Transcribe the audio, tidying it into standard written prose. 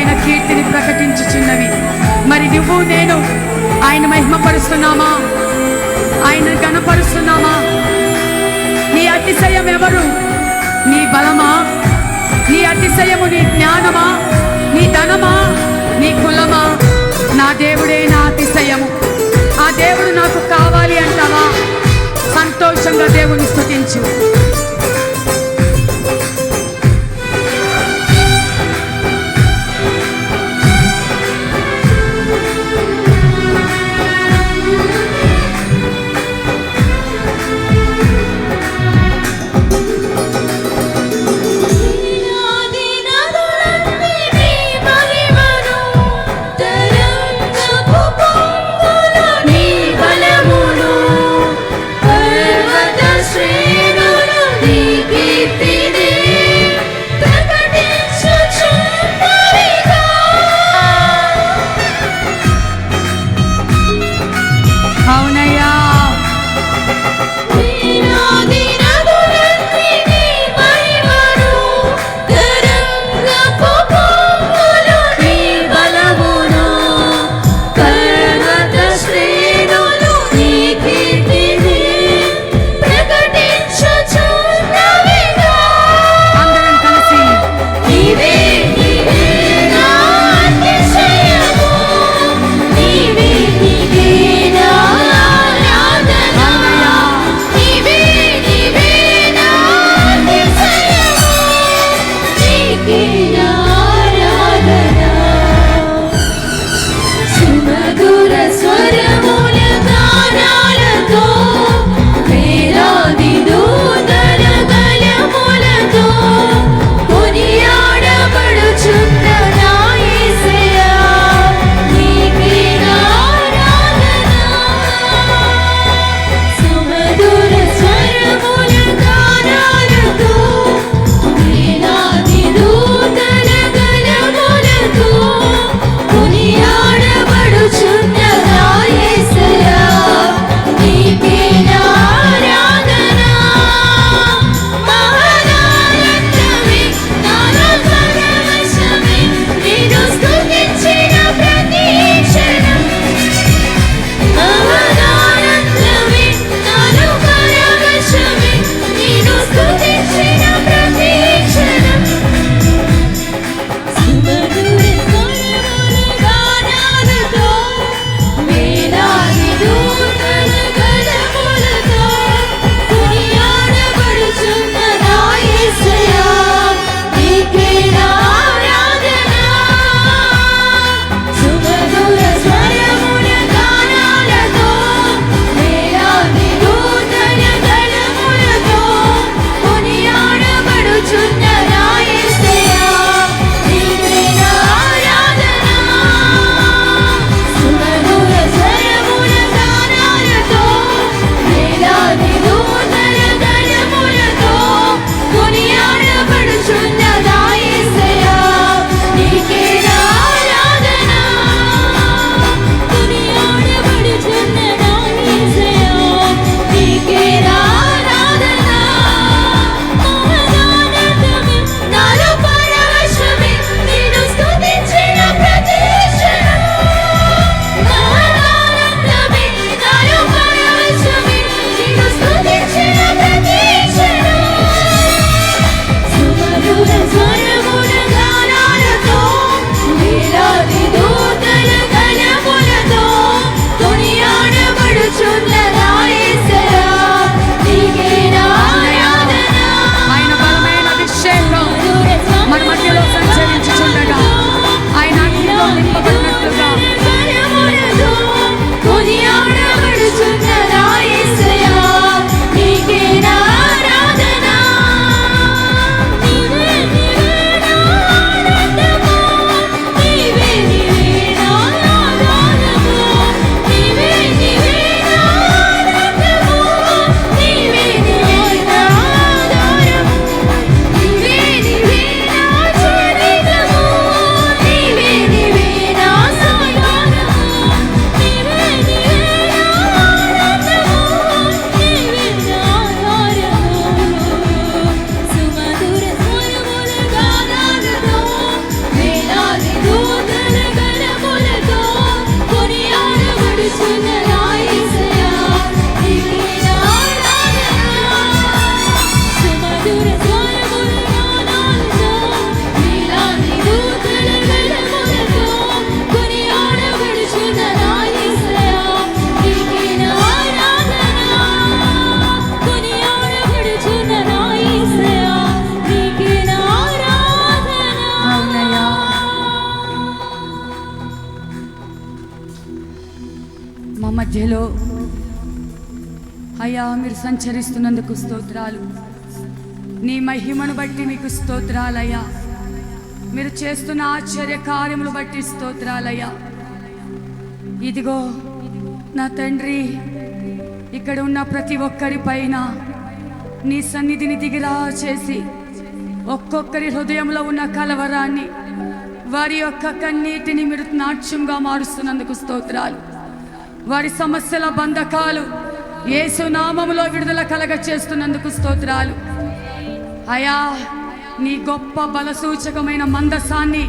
ఆయన కీర్తిని ప్రకటించుచున్నవి. మరి నువ్వు నేను ఆయన మహిమపరుస్తున్నామా? ఆయన ఘనపరుస్తున్నామా? నీ అతిశయం ఎవరు? నీ బలమా? నీ అతిశయము నీ జ్ఞానమా? నీ ధనమా? నీ కులమా? నా దేవుడే నా అతిశయము. ఆ దేవుడు నాకు కావాలి అంటావా? సంతోషంగా దేవుని స్తుతించు. శ్రేణుల మా మధ్యలో అయ్యా మీరు సంచరిస్తున్నందుకు స్తోత్రాలు. నీ మహిమను బట్టి మీకు స్తోత్రాలయ్యా. మీరు చేస్తున్న ఆశ్చర్య కార్యములు బట్టి స్తోత్రాలయ్యా. ఇదిగో నా తండ్రి, ఇక్కడ ఉన్న ప్రతి ఒక్కరి పైన నీ సన్నిధిని దిగిరా చేసి ఒక్కొక్కరి హృదయంలో ఉన్న కలవరాన్ని, వారి యొక్క కన్నీటిని మీరు నాట్యంగా మారుస్తున్నందుకు స్తోత్రాలు. వారి సమస్యల బంధకాలు యేసు నామములో విడుదల కలగ చేస్తున్నందుకు స్తోత్రాలు. అయా నీ గొప్ప బల సూచకమైన మందసాన్ని